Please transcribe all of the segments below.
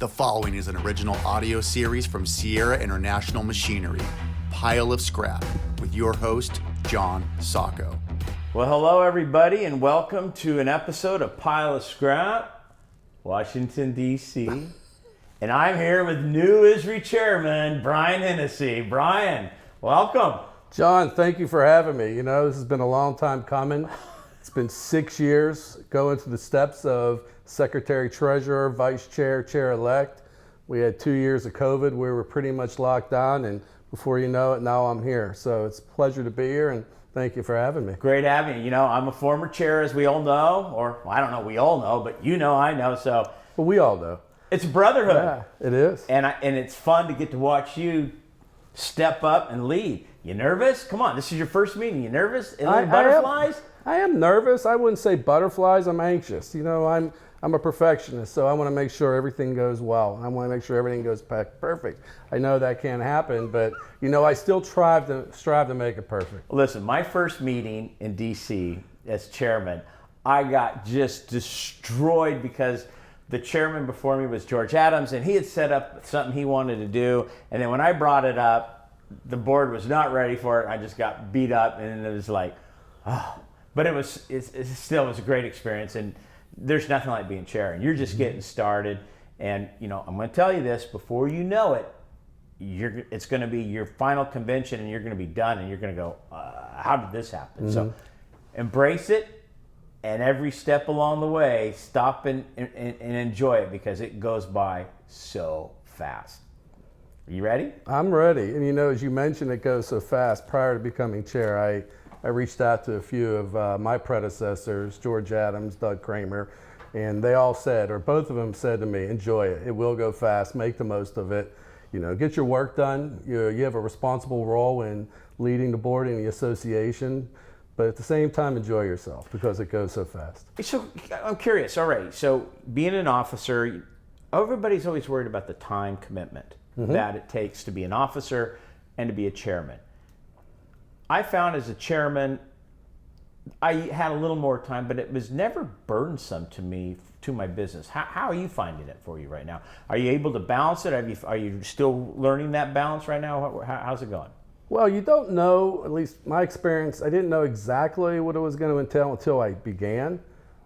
The following is an original audio series from Sierra International Machinery, Pile of Scrap, with your host, John Sacco. Well, hello everybody, and welcome to an episode of Pile of Scrap, Washington, D.C. And I'm here with new ISRI Chairman Brian Henesey. Brian, welcome. John, thank you for having me. You know, this has been a long time coming. It's been 6 years going through the steps of Secretary Treasurer, Vice Chair, Chair-elect. We had 2 years of COVID. We were pretty much locked down, and before you know it, now I'm here. So it's a pleasure to be here, and thank you for having me. Great having you. You know, I'm a former chair, as we all know, or well, I don't know, we all know, but you know, I know, so. Well, we all know. It's brotherhood. Yeah, it is. And it's fun to get to watch you step up and lead. You nervous? Come on, this is your first meeting. You nervous? Any butterflies? I am nervous. I wouldn't say butterflies. I'm anxious. You know, I'm a perfectionist, so I want to make sure everything goes well. I want to make sure everything goes perfect. I know that can't happen, but you know, I still strive to make it perfect. Listen, my first meeting in DC as chairman, I got just destroyed because the chairman before me was George Adams, and he had set up something he wanted to do, and then when I brought it up, the board was not ready for it. I just got beat up, and it was like, oh. But it still was a great experience, and there's nothing like being chair, and you're just getting started. And you know, I'm going to tell you this before you know it, it's going to be your final convention, and you're going to be done, and you're going to go, how did this happen? Mm-hmm. So embrace it, and every step along the way, stop and enjoy it, because it goes by so fast. Are you ready? I'm ready. And you know, as you mentioned, it goes so fast. Prior to becoming chair, I reached out to a few of my predecessors, George Adams, Doug Kramer, and they all said, or both of them said to me, enjoy it. It will go fast. Make the most of it. You know, get your work done. You have a responsible role in leading the board and the association, but at the same time, enjoy yourself because it goes so fast. So I'm curious. All right. So being an officer, everybody's always worried about the time commitment that it takes to be an officer and to be a chairman. I found as a chairman, I had a little more time, but it was never burdensome to me, to my business. How are you finding it for you right now? Are you able to balance it? Are you still learning that balance right now? How's it going? Well, you don't know, at least my experience, I didn't know exactly what it was going to entail until I began.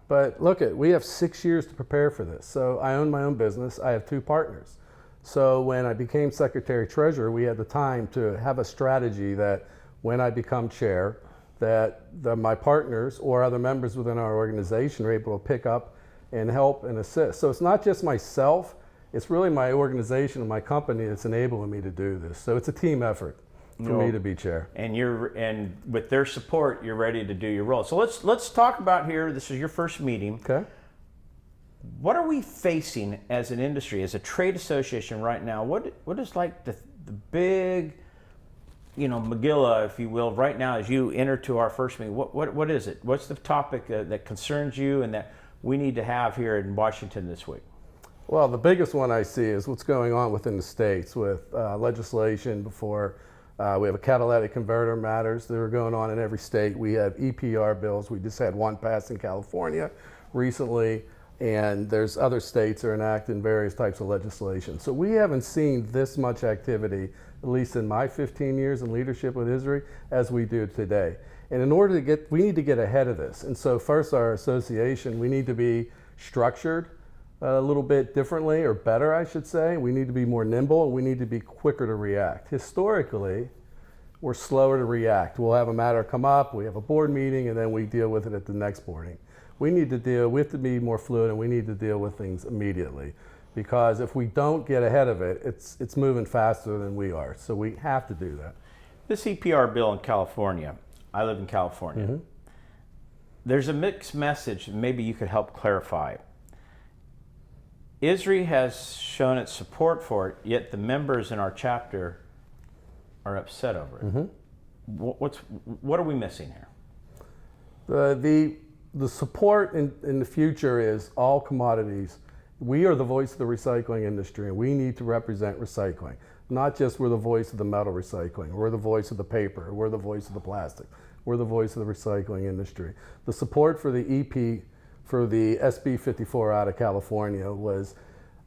But look, we have 6 years to prepare for this. So I own my own business. I have 2 partners. So when I became Secretary Treasurer, we had the time to have a strategy that when I become chair, that my partners or other members within our organization are able to pick up and help and assist. So it's not just myself, it's really my organization and my company that's enabling me to do this. So it's a team effort for me to be chair. And with their support, you're ready to do your role. So let's talk about here, this is your first meeting. Okay. What are we facing as an industry, as a trade association right now? What is like the big, you know, Megillah, if you will, right now as you enter to our first meeting? What is it? What's the topic that concerns you and that we need to have here in Washington this week? Well, the biggest one I see is what's going on within the states with legislation before. We have a catalytic converter matters that are going on in every state. We have EPR bills. We just had one passed in California recently, and there's other states that are enacting various types of legislation. So we haven't seen this much activity, at least in my 15 years in leadership with ISRI, as we do today. And in order to we need to get ahead of this. And so first, our association, we need to be structured a little bit differently, or better, I should say. We need to be more nimble, and we need to be quicker to react. Historically, we're slower to react. We'll have a matter come up, we have a board meeting, and then we deal with it at the next boarding. We have to be more fluid, and we need to deal with things immediately. Because if we don't get ahead of it, it's moving faster than we are. So we have to do that. This EPR bill in California, I live in California. Mm-hmm. There's a mixed message, maybe you could help clarify. ISRI has shown its support for it, yet the members in our chapter are upset over it. Mm-hmm. What are we missing here? The support in the future is all commodities. We are the voice of the recycling industry, and we need to represent recycling. Not just we're the voice of the metal recycling, we're the voice of the paper, we're the voice of the plastic, we're the voice of the recycling industry. The support for the SB 54 out of California was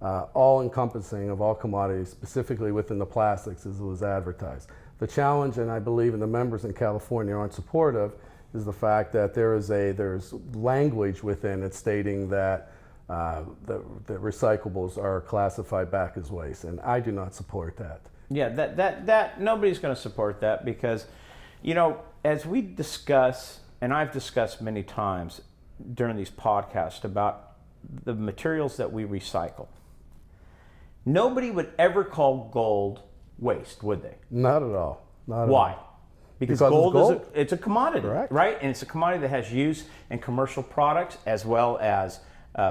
all-encompassing of all commodities, specifically within the plastics as it was advertised. The challenge, and I believe in the members in California aren't supportive, is the fact that there's language within it stating that the recyclables are classified back as waste, and I do not support that. Yeah, that nobody's going to support that because, as we discuss, and I've discussed many times during these podcasts about the materials that we recycle, nobody would ever call gold waste, would they? Not at all. Not at Why? all. Because Because it's gold gold. it's a commodity, Correct. right? And it's a commodity that has use in commercial products as well as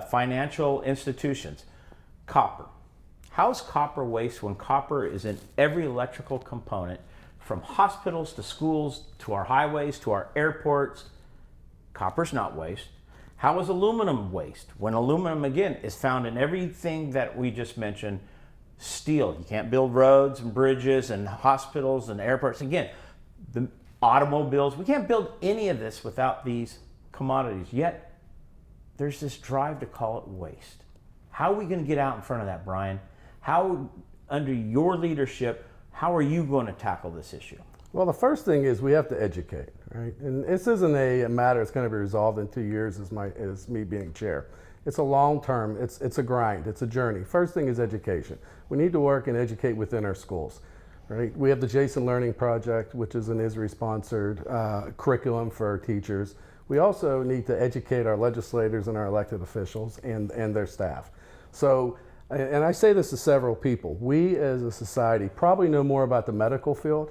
financial institutions. Copper. How is copper waste when copper is in every electrical component, from hospitals to schools to our highways to our airports? Copper's not waste. How is aluminum waste when aluminum, again, is found in everything that we just mentioned? Steel. You can't build roads and bridges and hospitals and airports. Again, the automobiles, we can't build any of this without these commodities. Yet, there's this drive to call it waste. How are we going to get out in front of that, Brian? How, under your leadership, how are you going to tackle this issue? Well, the first thing is we have to educate, right? And this isn't a matter that's going to be resolved in 2 years as me being chair. It's a long term, it's a grind, it's a journey. First thing is education. We need to work and educate within our schools, right? We have the Jason Learning Project, which is an ISRI sponsored curriculum for our teachers. We also need to educate our legislators and our elected officials and their staff. So, and I say this to several people, we as a society probably know more about the medical field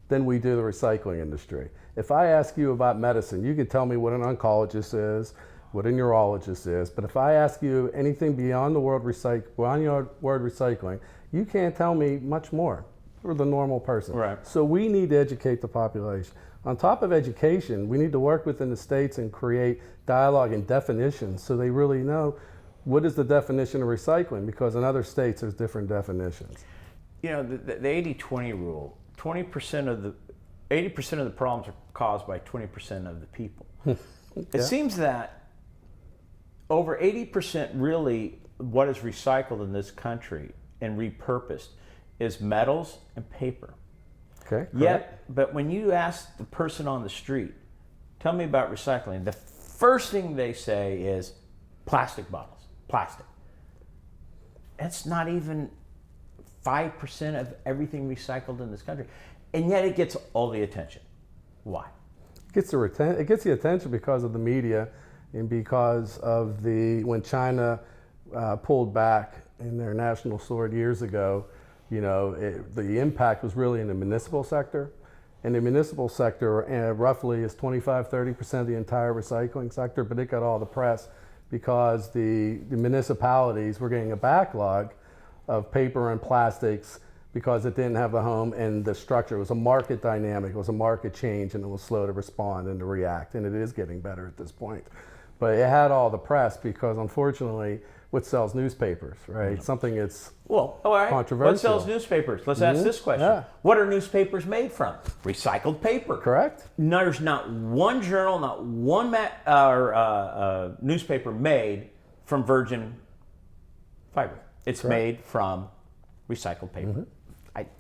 than we do the recycling industry. If I ask you about medicine, you can tell me what an oncologist is, what a neurologist is, but if I ask you anything beyond the word recycling, you can't tell me much more for the normal person. Right. So we need to educate the population. On top of education, we need to work within the states and create dialogue and definitions so they really know what is the definition of recycling, because in other states there's different definitions. The 80-20 rule, 80% of the problems are caused by 20% of the people. It seems that over 80% really what is recycled in this country and repurposed is metals and paper. Okay. But when you ask the person on the street, tell me about recycling, the first thing they say is plastic bottles, plastic. That's not even 5% of everything recycled in this country. And yet it gets all the attention. Why? It gets the attention because of the media and because of when China pulled back in their national sword years ago, the impact was really in the municipal sector. And the municipal sector roughly is 25-30% of the entire recycling sector, but it got all the press because the municipalities were getting a backlog of paper and plastics because it didn't have the home and the structure. It was a market dynamic, it was a market change, and it was slow to respond and to react, and it is getting better at this point. But it had all the press because, unfortunately, what sells newspapers, right? Something that's all right. controversial. What sells newspapers? Let's ask this question. Yeah. What are newspapers made from? Recycled paper. Correct. There's not one journal, not one newspaper made from virgin fiber. It's made from recycled paper.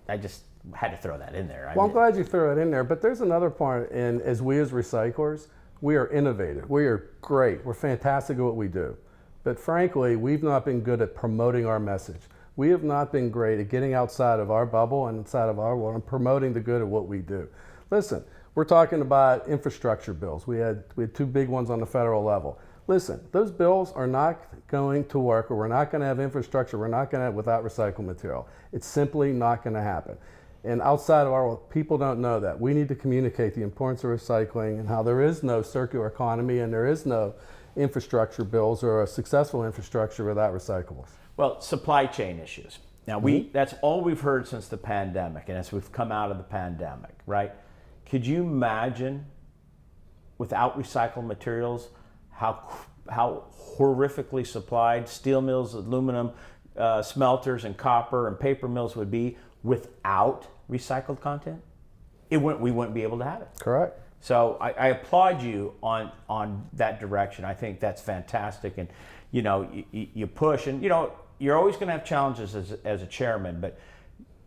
I just had to throw that in there. Well, I'm glad you threw it in there, but there's another part, and as we as recyclers, we are innovative. We are great. We're fantastic at what we do. But frankly, we've not been good at promoting our message. We have not been great at getting outside of our bubble and inside of our world and promoting the good of what we do. Listen, we're talking about infrastructure bills. We had two big ones on the federal level. Listen, those bills are not going to work, or we're not going to have infrastructure, we're not going to have without recycled material. It's simply not going to happen. And outside of our world, people don't know that. We need to communicate the importance of recycling and how there is no circular economy and there is no infrastructure bills or a successful infrastructure without recyclables. Well, supply chain issues. Now, that's all we've heard since the pandemic, and as we've come out of the pandemic, right? Could you imagine, without recycled materials, how horrifically supplied steel mills, aluminum smelters, and copper and paper mills would be without recycled content? We wouldn't be able to have it. Correct. So I applaud you on that direction. I think that's fantastic. And you push, and you're always going to have challenges as a chairman, but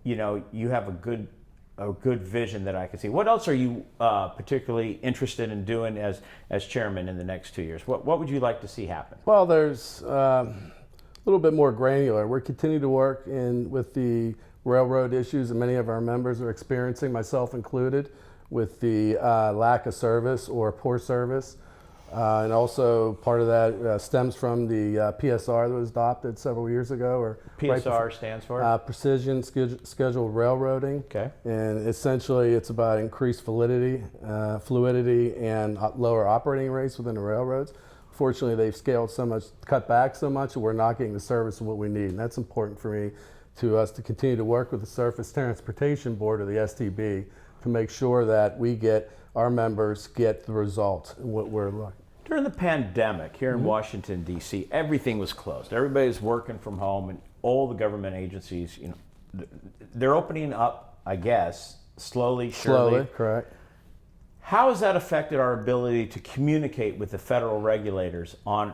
you have a good vision that I can see. What else are you particularly interested in doing as chairman in the next 2 years? What would you like to see happen? Well, there's a little bit more granular. We're continuing to work with the railroad issues that many of our members are experiencing, myself included, with the lack of service or poor service. And also part of that stems from the PSR that was adopted several years ago. Or PSR stands for? Precision Scheduled Railroading. Okay. And essentially it's about increased fluidity and lower operating rates within the railroads. Fortunately, they've scaled so much, cut back so much, and we're not getting the service of what we need. And that's important for me, to us to continue to work with the Surface Transportation Board, or the STB, to make sure that our members get the result in what we're looking. During the pandemic here in Washington, D.C., everything was closed. Everybody's working from home, and all the government agencies, they're opening up, I guess, slowly, surely. Slowly, correct. How has that affected our ability to communicate with the federal regulators on,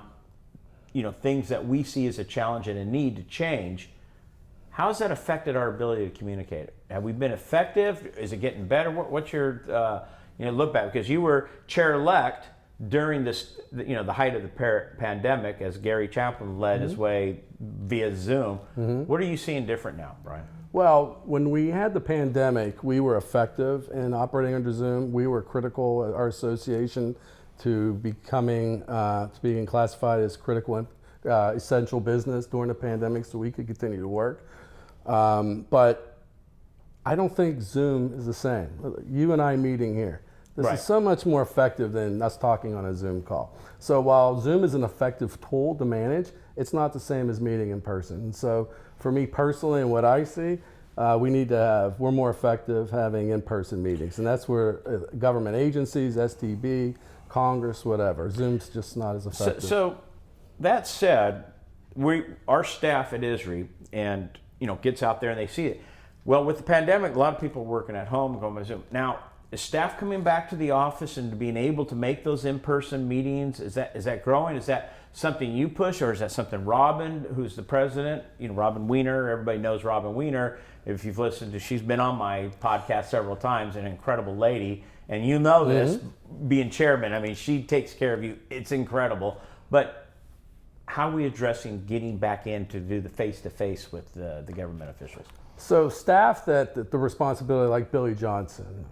things that we see as a challenge and a need to change? How has that affected our ability to communicate? Have we been effective? Is it getting better? What's your look back? Because you were chair-elect during this, the height of the pandemic, as Gary Chaplin led his way via Zoom. What are you seeing different now, Brian? Well, when we had the pandemic, we were effective in operating under Zoom. We were critical at our association to being classified as critical essential business during the pandemic, so we could continue to work. But I don't think Zoom is the same. You and I meeting here. This is so much more effective than us talking on a Zoom call. So while Zoom is an effective tool to manage, it's not the same as meeting in person. And so for me personally, and what I see, we're more effective having in-person meetings. And that's where government agencies, STB, Congress, whatever. Zoom's just not as effective. So that said, our staff at ISRI and gets out there and they see it. Well, with the pandemic, a lot of people are working at home, going by Zoom. Now, is staff coming back to the office and being able to make those in-person meetings? Is that growing? Is that something you push, or is that something Robin, who's the president, Robin Wiener, everybody knows Robin Wiener. If you've listened to, she's been on my podcast several times, an incredible lady. And this, being chairman, I mean, she takes care of you. It's incredible. But how are we addressing getting back in to do the face-to-face with the government officials? So staff that the responsibility, like Billy Johnson,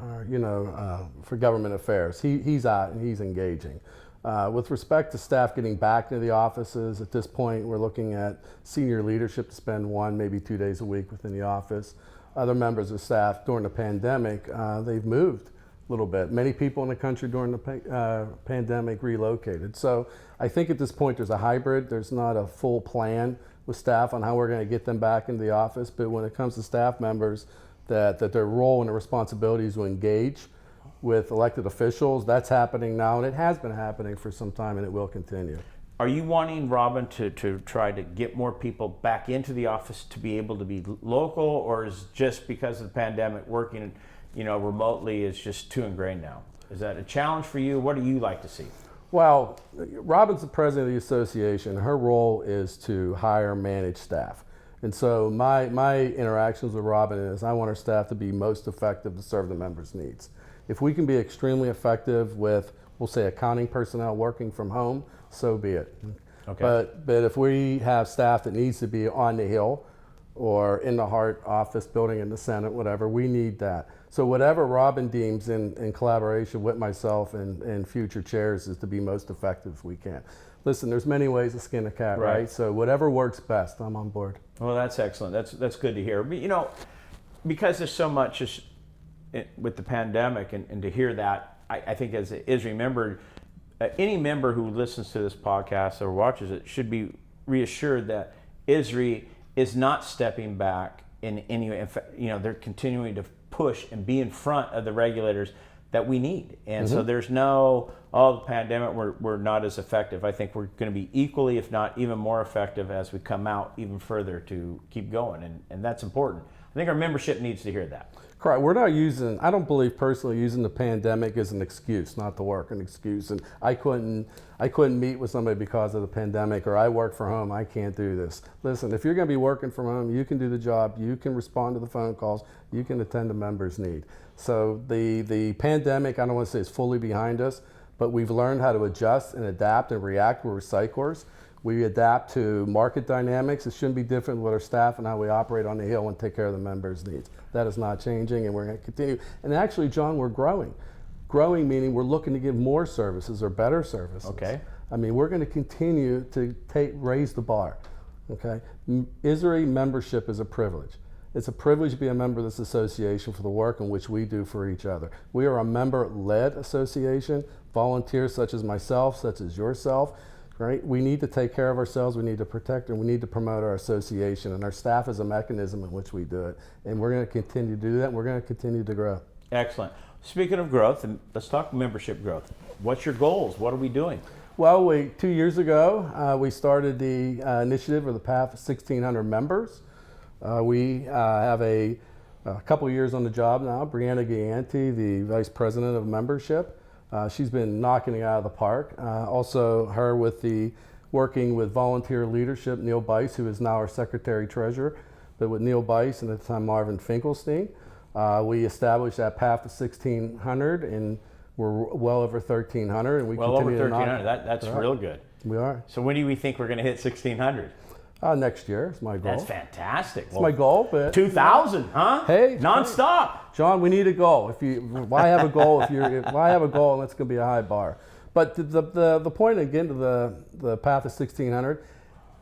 for government affairs, he's out and he's engaging. With respect to staff getting back into the offices, at this point we're looking at senior leadership to spend 1, maybe 2 days a week within the office. Other members of staff during the pandemic, they've moved a little bit. Many people in the country during the pandemic relocated. So I think at this point there's a hybrid. There's not a full plan with staff on how we're going to get them back into the office, but when it comes to staff members, that their role and their responsibility is to engage with elected officials, that's happening now, and it has been happening for some time, and it will continue. Are you wanting, Robin, to try to get more people back into the office to be able to be local, or is just because of the pandemic working remotely is just too ingrained now? Is that a challenge for you? What do you like to see? Well, Robin's the president of the association. Her role is to hire, manage staff. And so my interactions with Robin is I want our staff to be most effective to serve the members' needs. If we can be extremely effective with, we'll say, accounting personnel working from home, so be it. Okay. But if we have staff that needs to be on the Hill or in the Hart office building in the Senate, whatever, we need that. So whatever Robin deems in collaboration with myself and future chairs is to be most effective we can. Listen, there's many ways to skin a cat, right? So whatever works best, I'm on board. Well, that's excellent. That's good to hear. But, because there's so much with the pandemic, and to hear that, I think as an ISRI member, any member who listens to this podcast or watches it should be reassured that ISRI is not stepping back in any way. In fact, they're continuing to push and be in front of the regulators that we need. And so there's the pandemic, we're not as effective. I think we're going to be equally, if not even more effective as we come out even further to keep going. And that's important. I think our membership needs to hear that. Correct. I don't believe personally using the pandemic as an excuse not to work, an excuse. And I couldn't meet with somebody because of the pandemic, or I work from home, I can't do this. Listen, if you're going to be working from home, you can do the job, you can respond to the phone calls, you can attend to members' need. So the pandemic, I don't want to say it's fully behind us, but we've learned how to adjust and adapt and react. We're recyclers. We adapt to market dynamics. It shouldn't be different with our staff and how we operate on the Hill and take care of the members' needs. That is not changing, and we're going to continue. And actually, John, we're growing. Growing meaning we're looking to give more services or better services. Okay. I mean, we're going to continue to raise the bar. Okay. ISRI membership is a privilege. It's a privilege to be a member of this association for the work in which we do for each other. We are a member-led association. Volunteers such as myself, such as yourself, right? We need to take care of ourselves, we need to protect, and we need to promote our association, and our staff is a mechanism in which we do it. And we're going to continue to do that, and we're going to continue to grow. Excellent. Speaking of growth, and let's talk membership growth. What's your goals? What are we doing? Well, 2 years ago, we started the initiative, or the path of 1,600 members. We have a couple years on the job now. Brianna Gianti, the Vice President of Membership. She's been knocking it out of the park. Also her working with volunteer leadership, Neil Bice, who is now our Secretary Treasurer, but with Neil Bice and at the time Marvin Finkelstein, we established that path to 1,600, and we're well over 1,300, and we well continue over 1,300. to knock. That's real good. We are. So when do we think we're going to hit 1,600? Next year is my goal. That's fantastic. It's my goal, but 2,000, huh? Hey, nonstop. John, we need a goal. Why have a goal why have a goal and it's going to be a high bar? But the point again to the path of 1,600,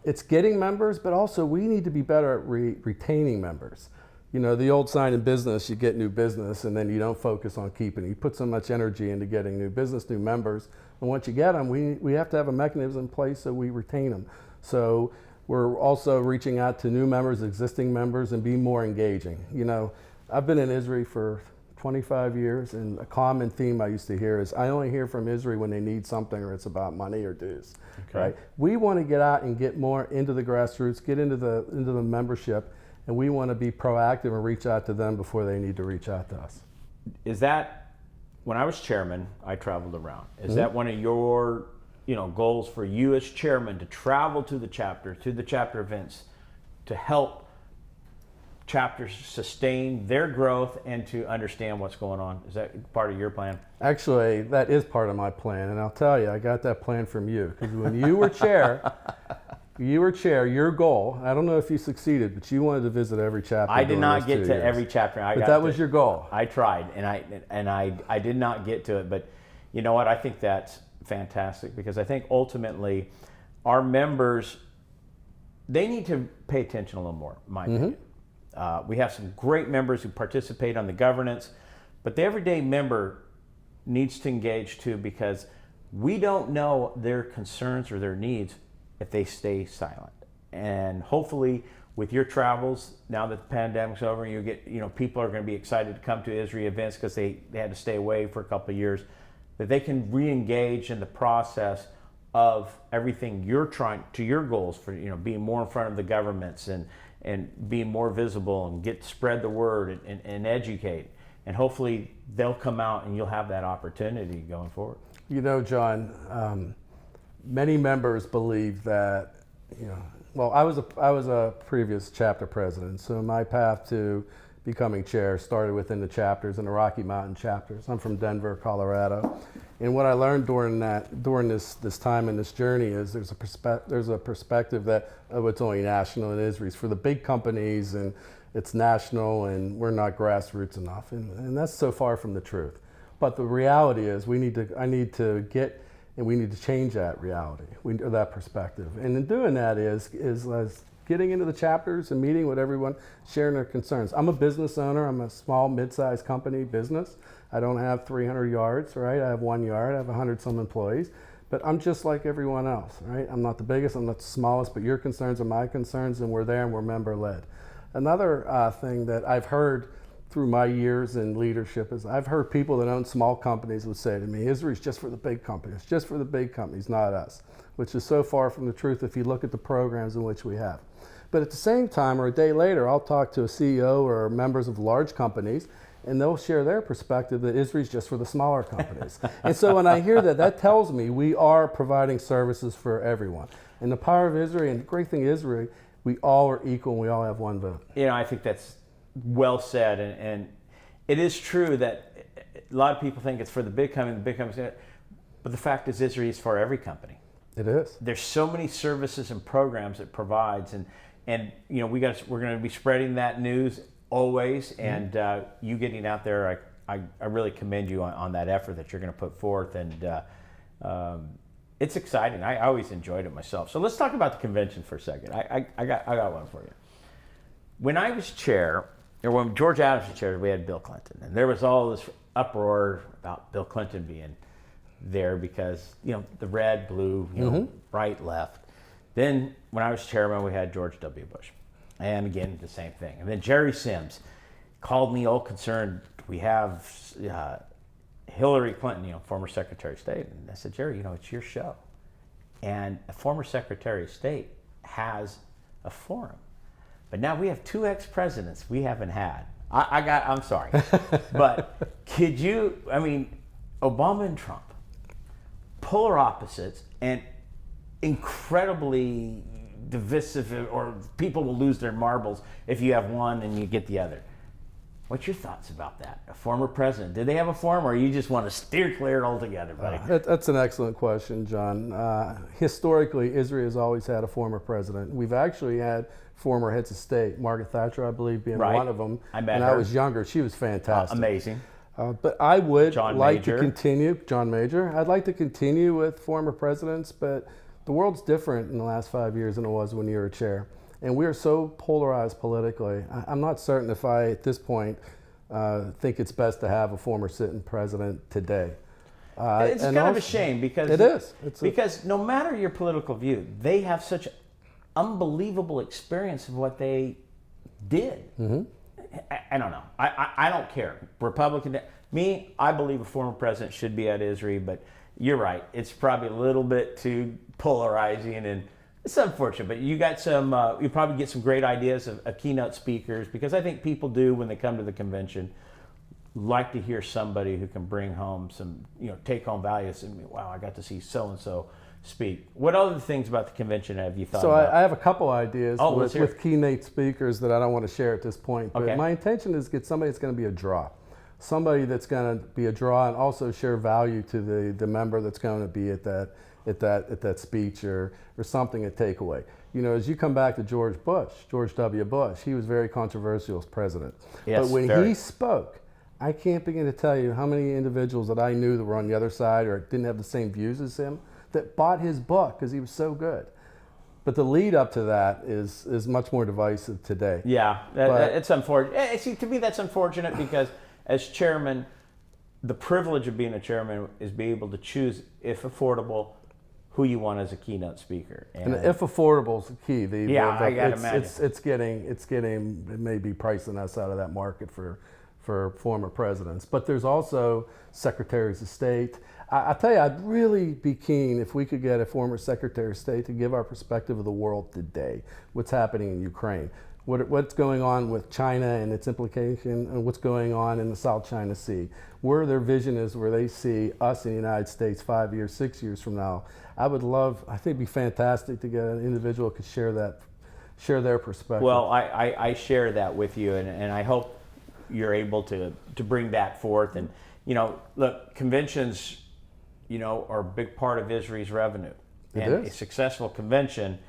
it's getting members, but also we need to be better at retaining members. You know, the old sign in business, you get new business and then you don't focus on keeping it. You put so much energy into getting new business, new members, and once you get them, we have to have a mechanism in place so we retain them. So we're also reaching out to new members, existing members, and be more engaging. You know, I've been in ISRI for 25 years, and a common theme I used to hear is, I only hear from ISRI when they need something or it's about money or dues, right? We want to get out and get more into the grassroots, get into the membership, and we want to be proactive and reach out to them before they need to reach out to us. Is that, when I was chairman, I traveled around. Is that one of your goals for you as chairman, to travel to the chapter events, to help chapters sustain their growth and to understand what's going on? Is that part of your plan? Actually, that is part of my plan, and I'll tell you, I got that plan from you, because when you were chair, your goal, I don't know if you succeeded, but you wanted to visit every chapter. I did not get to every chapter. But that was your goal. I tried, and I did not get to it, but you know what? I think that's fantastic, because I think ultimately our members, they need to pay attention a little more, in my opinion. We have some great members who participate on the governance, but the everyday member needs to engage too, because we don't know their concerns or their needs if they stay silent. And hopefully with your travels, now that the pandemic's over, you get, people are going to be excited to come to ISRI events because they had to stay away for a couple of years, that they can re-engage in the process of everything you're trying to, your goals for, being more in front of the governments and being more visible and spread the word and educate. And hopefully they'll come out and you'll have that opportunity going forward. You know, John, many members believe that, well, I was a previous chapter president, so my path to becoming chair started within the chapters and the Rocky Mountain chapters. I'm from Denver, Colorado, and what I learned during this time in this journey is there's a perspective that it's only national and ISRI's for the big companies, and it's national, and we're not grassroots enough, and that's so far from the truth. But the reality is we need to change that reality, or that perspective, and in doing that is getting into the chapters and meeting with everyone, sharing their concerns. I'm a business owner. I'm a small, mid-sized company business. I don't have 300 yards, right? I have 1 yard. I have 100-some employees. But I'm just like everyone else, right? I'm not the biggest. I'm not the smallest. But your concerns are my concerns, and we're there, and we're member-led. Another thing that I've heard through my years in leadership is I've heard people that own small companies would say to me, ISRI is just for the big companies, just for the big companies, not us, which is so far from the truth if you look at the programs in which we have. But at the same time, or a day later, I'll talk to a CEO or members of large companies, and they'll share their perspective that ISRI is just for the smaller companies. And so when I hear that, that tells me we are providing services for everyone. And the power of ISRI, and the great thing is ISRI, we all are equal and we all have one vote. You know, I think that's well said, and it is true that a lot of people think it's for the big companies, but the fact is ISRI is for every company. It is. There's so many services and programs it provides, and you know, we're going to be spreading that news always, and you getting out there, I really commend you on that effort that you're going to put forth, and it's exciting. I always enjoyed it myself. So let's talk about the convention for a second. I got one for you. When I was chair, or when George Adams was chair, we had Bill Clinton, and there was all this uproar about Bill Clinton being there because, you know, the red, blue, you know, right, left. Then when I was chairman, we had George W. Bush, and again the same thing. And then Jerry Sims called me all concerned. We have Hillary Clinton, you know, former Secretary of State, and I said, Jerry, you know, it's your show, and a former Secretary of State has a forum. But now we have 2 ex-presidents we haven't had. I'm sorry. But could you, I mean, Obama and Trump, polar opposites and incredibly divisive, or people will lose their marbles if you have one and you get the other. What's your thoughts about that? A former president, did they have a forum, or you just want to steer clear altogether, buddy? That's an excellent question, John. Historically, ISRI has always had a former president. We've actually had former heads of state, Margaret Thatcher, I believe, being one of them. I met when her. I was younger, she was fantastic. Amazing. But I would John like Major. to continue, John Major, I'd like to continue with former presidents, but the world's different in the last 5 years than it was when you were chair. And we are so polarized politically. I'm not certain if I, at this point, think it's best to have a former sitting president today. It's kind of a shame because it is. Because no matter your political view, they have such unbelievable experience of what they did. I don't know. I don't care. Republican, me, I believe a former president should be at ISRI, but you're right. It's probably a little bit too polarizing, and it's unfortunate. But you got some. You probably get some great ideas of keynote speakers, because I think people do, when they come to the convention, like to hear somebody who can bring home some, you know, take home values. And wow, I got to see so and so speak. What other things about the convention have you thought about? I have a couple ideas with keynote speakers that I don't want to share at this point. But my intention is to get somebody that's going to be a draw. Somebody that's going to be a draw and also share value to the member that's going to be at that speech or something, a takeaway. You know, as you come back to George W. Bush, he was very controversial as president. Yes, but when he spoke, I can't begin to tell you how many individuals that I knew that were on the other side or didn't have the same views as him that bought his book because he was so good. But the lead up to that is much more divisive today. Yeah, it's unfortunate. See, to me, that's unfortunate because as chairman, the privilege of being a chairman is being able to choose, if affordable, who you want as a keynote speaker. And if affordable is the key. I gotta imagine. It's getting, it may be pricing us out of that market for former presidents. But there's also secretaries of state. I tell you, I'd really be keen if we could get a former Secretary of State to give our perspective of the world today, what's happening in Ukraine, what's going on with China and its implication, and what's going on in the South China Sea, where their vision is, where they see us in the United States 5 years, 6 years from now. I think it'd be fantastic to get an individual who could share their perspective. Well, I share that with you, and I hope you're able to bring that forth. And, you know, look, conventions, you know, are a big part of ISRI's revenue. And a successful convention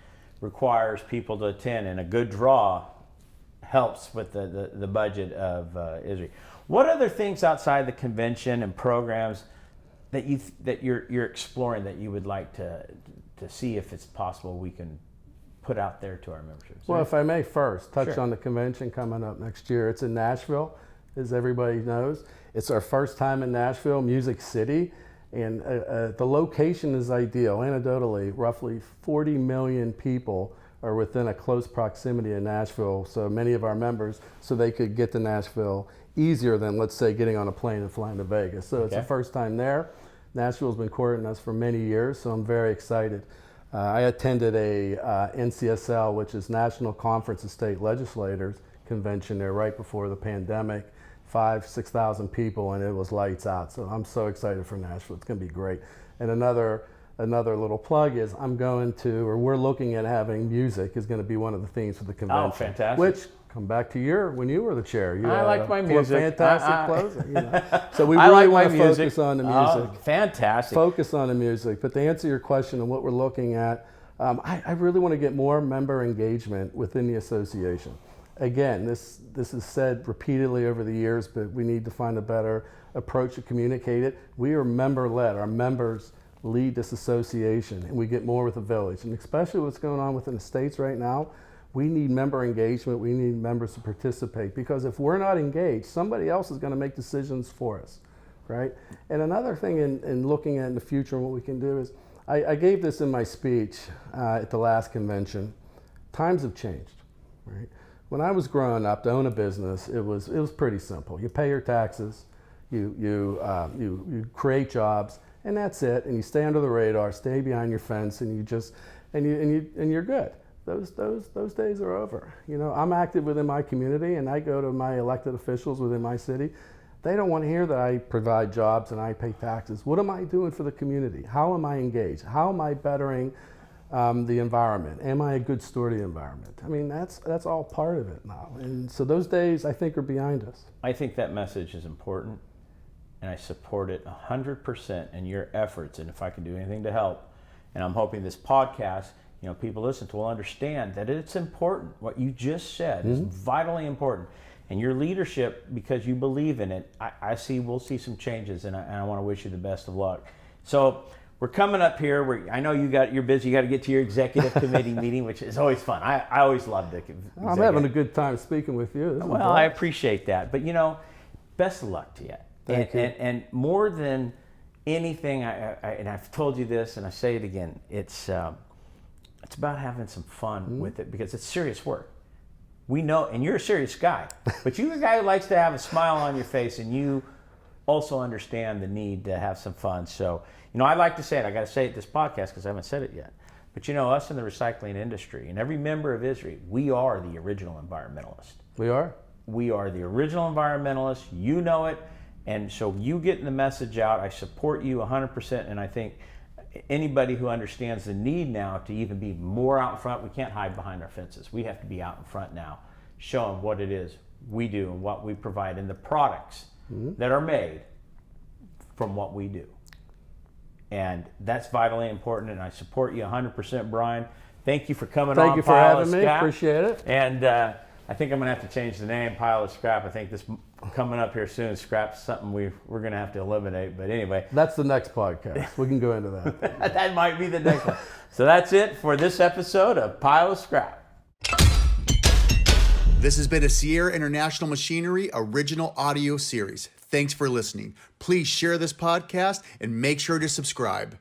requires people to attend, and a good draw helps with the budget of ISRI. What other things outside the convention and programs that you're exploring that you would like to see if it's possible we can put out there to our membership? Well, if I may first touch on the convention coming up next year. It's in Nashville, as everybody knows. It's our first time in Nashville, Music City. And the location is ideal. Anecdotally, roughly 40 million people are within a close proximity of Nashville, so many of our members, so they could get to Nashville easier than, let's say, getting on a plane and flying to Vegas. So it's the first time there. Nashville's been courting us for many years, so I'm very excited. I attended a NCSL, which is National Conference of State Legislators convention there right before the pandemic. 6,000 people, and it was lights out. So I'm so excited for Nashville. It's going to be great. And another little plug is we're looking at having music is going to be one of the themes for the convention. Oh, fantastic. Which, come back to when you were the chair. You I had like my music. Fantastic closing. So we really want to focus on the music. Oh, fantastic. Focus on the music. But to answer your question on what we're looking at, I really want to get more member engagement within the association. Again, this is said repeatedly over the years, but we need to find a better approach to communicate it. We are member-led. Our members lead this association, and we get more with the village. And especially what's going on within the states right now, we need member engagement. We need members to participate, because if we're not engaged, somebody else is going to make decisions for us, right? And another thing in looking at in the future and what we can do is, I gave this in my speech at the last convention. Times have changed, right? When I was growing up, to own a business, it was pretty simple. You pay your taxes, you create jobs, and that's it. And you stay under the radar, stay behind your fence, and you're good. Those days are over. You know, I'm active within my community, and I go to my elected officials within my city. They don't want to hear that I provide jobs and I pay taxes. What am I doing for the community? How am I engaged? How am I bettering the environment? Am I a good steward of the environment? I mean, that's all part of it now. And so those days, I think, are behind us. I think that message is important, and I support it 100% in your efforts. And if I can do anything to help, and I'm hoping this podcast, people listen to will understand that it's important. What you just said is vitally important. And your leadership, because you believe in it, we'll see some changes, and I want to wish you the best of luck. So we're coming up here. I know you're busy. You got to get to your executive committee meeting, which is always fun. I always love the I'm having a good time speaking with you. Well, I appreciate that. But, best of luck to you. Thank you. And more than anything, and I've told you this, and I say it again, it's about having some fun with it, because it's serious work. We know, and you're a serious guy, but you're a guy who likes to have a smile on your face, and you also understand the need to have some fun. So, I like to say it. I got to say it this podcast because I haven't said it yet. But us in the recycling industry, and every member of ISRI, we are the original environmentalist. We are? We are the original environmentalists. You know it. And so you getting the message out, I support you 100%. And I think anybody who understands the need now to even be more out in front, we can't hide behind our fences. We have to be out in front now, showing what it is we do and what we provide and the products that are made from what we do. And that's vitally important, and I support you 100%, Brian. Thank you for coming on. Thank you for having me. Appreciate it. And I think I'm going to have to change the name, Pile of Scrap. I think this coming up here soon, scrap's something we're going to have to eliminate. But anyway. That's the next podcast. We can go into that. That might be the next one. So that's it for this episode of Pile of Scrap. This has been a Sierra International Machinery original audio series. Thanks for listening. Please share this podcast and make sure to subscribe.